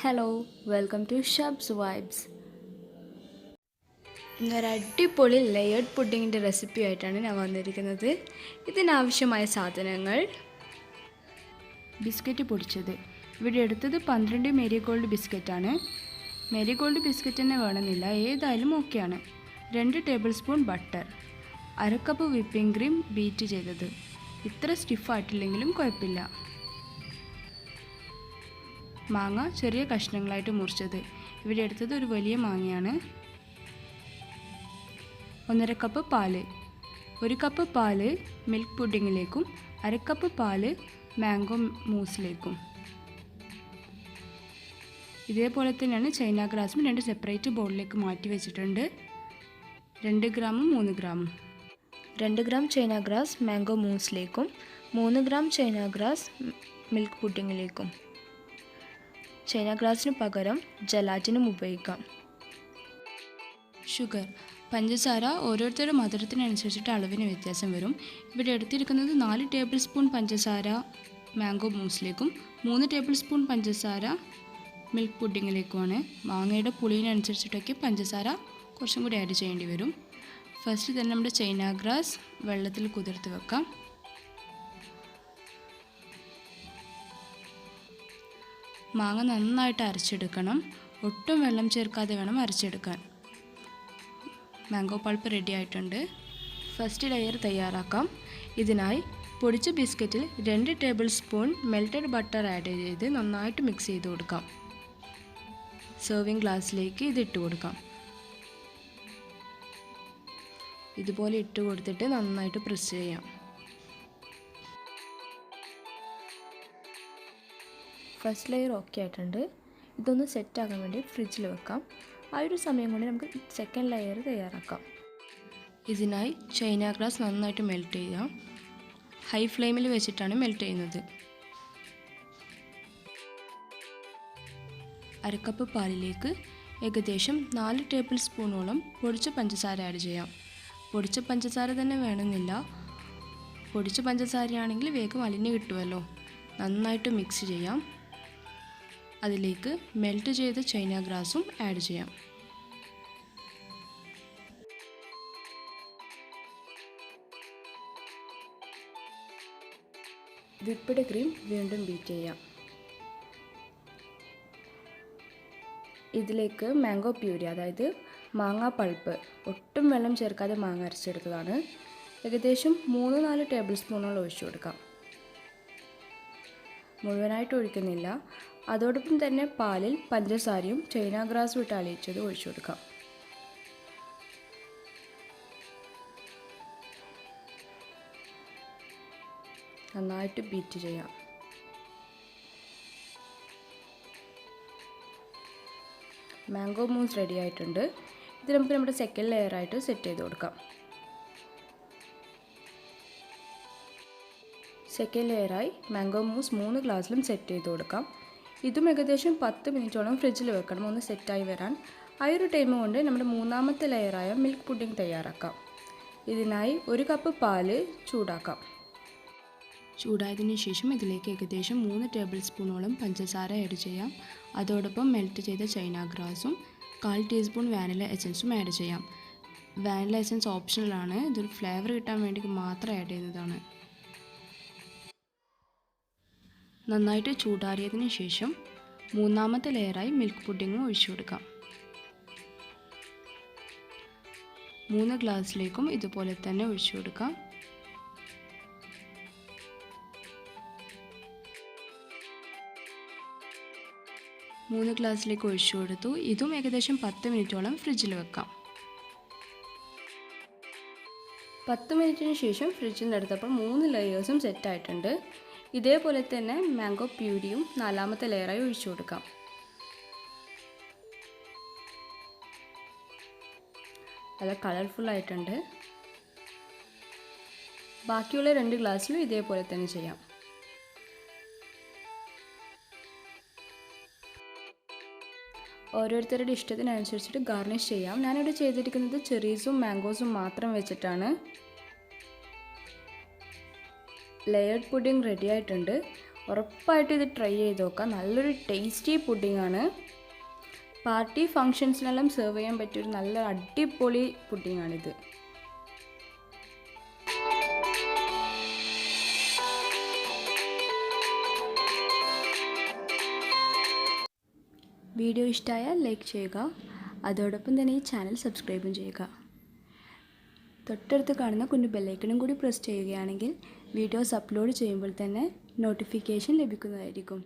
Hello, welcome to Shabs vibes. ഇന്നൊരു അടിപൊളി layered പുഡിങ്ങിൻ്റെ recipe ആയിട്ടാണ് ഞാൻ വന്നിരിക്കുന്നത്. ഇതിനാവശ്യമായ സാധനങ്ങൾ: ബിസ്ക്കറ്റ് പൊടിച്ചത്. ഇവിടെ എടുത്തത് 12 മേരിഗോൾഡ് ബിസ്ക്കറ്റാണ്. മേരിഗോൾഡ് ബിസ്ക്കറ്റ് തന്നെ വേണമെന്നില്ല, ഏതായാലും ഓക്കെയാണ്. 2 table spoon butter, 1/2 cup whipping cream beat ചെയ്തത്. ഇത്ര സ്റ്റിഫായിട്ടില്ലെങ്കിലും കുഴപ്പമില്ല. മാങ്ങ ചെറിയ കഷ്ണങ്ങളായിട്ട് മുറിച്ചത്. ഇവിടെ എടുത്തത് ഒരു വലിയ മാങ്ങയാണ്. 1/2 കപ്പ് പാല്. 1 കപ്പ് പാല് മിൽക്ക് പുഡിങ്ങിലേക്കും 1/2 കപ്പ് പാല് മാംഗോ മൂസിലേക്കും. ഇതേപോലെ തന്നെയാണ് ചൈന ഗ്രാസും 2 സെപ്പറേറ്റ് ബൗളിലേക്ക് മാറ്റി വെച്ചിട്ടുണ്ട്. 2 ഗ്രാമും 3 ഗ്രാമും. 2 ഗ്രാം ചൈന ഗ്രാസ് മാംഗോ മൂസിലേക്കും 3 ഗ്രാം ചൈന ഗ്രാസ് മിൽക്ക് പുഡിങ്ങിലേക്കും. ചൈന ഗ്രാസിന് പകരം ജലാറ്റിനും ഉപയോഗിക്കാം. ഷുഗർ, പഞ്ചസാര ഓരോരുത്തരുടെ മധുരത്തിനനുസരിച്ചിട്ട് അളവിന് വ്യത്യാസം വരും. ഇവിടെ എടുത്തിരിക്കുന്നത് 4 ടേബിൾ സ്പൂൺ പഞ്ചസാര മാംഗോ മൂസിലേക്കും 3 ടേബിൾ സ്പൂൺ പഞ്ചസാര മിൽക്ക് പുഡിങ്ങിലേക്കുമാണ്. മാങ്ങയുടെ പുളിയിനനുസരിച്ചിട്ടൊക്കെ പഞ്ചസാര കുറച്ചും കൂടി ആഡ് ചെയ്യേണ്ടി വരും. ഫസ്റ്റ് തന്നെ നമ്മുടെ ചൈന ഗ്രാസ് വെള്ളത്തിൽ കുതിർത്ത് വെക്കാം. മാങ്ങ നന്നായിട്ട് അരച്ചെടുക്കണം. ഒട്ടും വെള്ളം ചേർക്കാതെ വേണം അരച്ചെടുക്കാൻ. മാംഗോ പൾപ്പ് റെഡി ആയിട്ടുണ്ട്. ഫസ്റ്റ് ലെയർ തയ്യാറാക്കാം. ഇതിനായി പൊടിച്ച ബിസ്ക്കറ്റിൽ 2 table spoon melted butter add ചെയ്ത് നന്നായിട്ട് മിക്സ് ചെയ്ത് കൊടുക്കാം. സെർവിങ് ഗ്ലാസ്സിലേക്ക് ഇത് ഇട്ട് കൊടുക്കാം. ഇതുപോലെ ഇട്ട് കൊടുത്തിട്ട് നന്നായിട്ട് പ്രസ് ചെയ്യാം. ഫസ്റ്റ് ലെയർ ഓക്കെ ആയിട്ടുണ്ട്. ഇതൊന്ന് സെറ്റാക്കാൻ വേണ്ടി ഫ്രിഡ്ജിൽ വെക്കാം. ആ ഒരു സമയം കൊണ്ട് നമുക്ക് സെക്കൻഡ് ലെയർ തയ്യാറാക്കാം. ഇതിനായി ചൈന ഗ്രാസ് നന്നായിട്ട് മെൽറ്റ് ചെയ്യാം. ഹൈ ഫ്ലെയിമിൽ വെച്ചിട്ടാണ് മെൽറ്റ് ചെയ്യുന്നത്. 1/2 കപ്പ് പാലിലേക്ക് ഏകദേശം 4 ടേബിൾ സ്പൂണോളം പൊടിച്ച പഞ്ചസാര ആഡ് ചെയ്യാം. പൊടിച്ച പഞ്ചസാര തന്നെ വേണമെന്നില്ല, പൊടിച്ച പഞ്ചസാരയാണെങ്കിൽ വേഗം അലിഞ്ഞ് കിട്ടുമല്ലോ. നന്നായിട്ട് മിക്സ് ചെയ്യാം. അതിലേക്ക് മെൽറ്റ് ചെയ്ത ചൈന ഗ്രാസും ആഡ് ചെയ്യാം. വിപ്പിഡ് ക്രീം വീണ്ടും ബീറ്റ് ചെയ്യാം. ഇതിലേക്ക് മാംഗോ പ്യൂരി, അതായത് മാങ്ങ പൾപ്പ്, ഒട്ടും വെള്ളം ചേർക്കാതെ മാങ്ങ അരച്ചെടുത്തതാണ്. ഏകദേശം 3-4 ടേബിൾ സ്പൂണോളം ഒഴിച്ചു കൊടുക്കാം. മുഴുവനായിട്ട് ഒഴിക്കുന്നില്ല. അതോടൊപ്പം തന്നെ പാലിൽ പഞ്ചസാരയും ചൈന ഗ്രാസും ഇട്ട് അലിയിച്ചത് ഒഴിച്ചു കൊടുക്കാം. നന്നായിട്ട് ബീറ്റ് ചെയ്യാം. മാംഗോ മൂസ് റെഡി ആയിട്ടുണ്ട്. ഇത് നമുക്ക് നമ്മുടെ സെക്കൻഡ് ലെയർ ആയിട്ട് സെറ്റ് ചെയ്ത് കൊടുക്കാം. സെക്കൻഡ് ലെയറായി മാംഗോ മൂസ് 3 ഗ്ലാസ്സിലും സെറ്റ് ചെയ്ത് കൊടുക്കാം. ഇതും ഏകദേശം 10 മിനിറ്റോളം ഫ്രിഡ്ജിൽ വെക്കണം, ഒന്ന് സെറ്റായി വരാൻ. ആ ഒരു ടൈം കൊണ്ട് നമ്മുടെ മൂന്നാമത്തെ ലെയറായ മിൽക്ക് പുഡിംഗ് തയ്യാറാക്കാം. ഇതിനായി 1 കപ്പ് പാല് ചൂടാക്കാം. ചൂടായതിനു ശേഷം ഇതിലേക്ക് ഏകദേശം 3 ടേബിൾ സ്പൂണോളം പഞ്ചസാര ആഡ് ചെയ്യാം. അതോടൊപ്പം മെൽറ്റ് ചെയ്ത ചൈന ഗ്രാസും 1/4 ടീസ്പൂൺ വാനില എസൻസും ആഡ് ചെയ്യാം. വാനില എസൻസ് ഓപ്ഷണലാണ്, ഇതൊരു ഫ്ലേവർ കിട്ടാൻ വേണ്ടി മാത്രം ആഡ് ചെയ്യുന്നതാണ്. നന്നായിട്ട് ചൂടാറിയതിന് ശേഷം മൂന്നാമത്തെ ലെയറായി മിൽക്ക് പുഡിംഗ് ഒഴിച്ചു കൊടുക്കാം. 3 ഗ്ലാസ്സിലേക്കും ഇതുപോലെ തന്നെ ഒഴിച്ചു കൊടുക്കാം. മൂന്ന് ഗ്ലാസ്സിലേക്ക് ഒഴിച്ചു കൊടുത്തു. ഇതും ഏകദേശം 10 മിനിറ്റോളം ഫ്രിഡ്ജിൽ വെക്കാം. 10 മിനിറ്റിന് ശേഷം ഫ്രിഡ്ജിൽ നിന്ന് എടുത്തപ്പോൾ 3 ലെയേഴ്സും സെറ്റായിട്ടുണ്ട്. ഇതേപോലെ തന്നെ മാംഗോ പ്യൂരിയും 4ാമത്തെ ലെയറായി ഒഴിച്ചു കൊടുക്കാം. നല്ല കളർഫുള്ളായിട്ടുണ്ട്. ബാക്കിയുള്ള 2 ഗ്ലാസ്സിലും ഇതേപോലെ തന്നെ ചെയ്യാം. ഓരോരുത്തരുടെ ഇഷ്ടത്തിനനുസരിച്ചിട്ട് ഗാർണിഷ് ചെയ്യാം. ഞാനിവിടെ ചെയ്തിരിക്കുന്നത് ചെറീസും മാംഗോസും മാത്രം വെച്ചിട്ടാണ്. ലെയേർഡ് പുഡിംഗ് റെഡി ആയിട്ടുണ്ട്. ഉറപ്പായിട്ട് ഇത് ട്രൈ ചെയ്ത് നോക്കാം. നല്ലൊരു ടേസ്റ്റി പുഡിങ്ങാണ്. പാർട്ടി ഫങ്ഷൻസിനെല്ലാം സെർവ് ചെയ്യാൻ പറ്റിയൊരു നല്ല അടിപൊളി പുഡിങ്ങാണിത്. വീഡിയോ ഇഷ്ടമായാൽ ലൈക്ക് ചെയ്യുക. അതോടൊപ്പം തന്നെ ഈ ചാനൽ സബ്സ്ക്രൈബും ചെയ്യുക. തൊട്ടടുത്ത് കാണുന്ന കുഞ്ഞു ബെല്ലൈക്കണും കൂടി പ്രസ് ചെയ്യുകയാണെങ്കിൽ വീഡിയോസ് അപ്ലോഡ് ചെയ്യുമ്പോൾ തന്നെ നോട്ടിഫിക്കേഷൻ ലഭിക്കുന്നതായിരിക്കും.